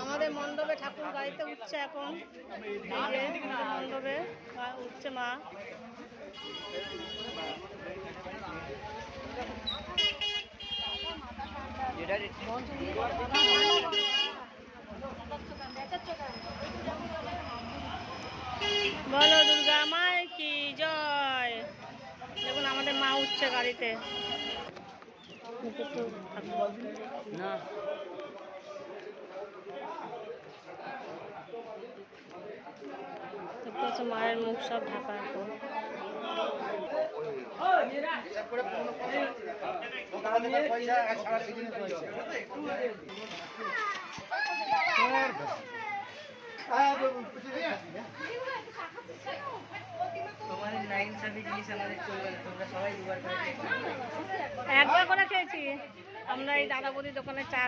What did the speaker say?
আমাদের মণ্ডপে ঠাকুর গাড়িতে উঠছে এখন, মণ্ডপে উঠছে মা। বলো দুর্গা মায়ের কি জয়। দেখুন আমাদের মা উঠছে গাড়িতে না। মায়ের মুখ সব ঢাকা এখন। একবার করে খেয়েছি আমরা এই দাদা বৌদির দোকানে চা।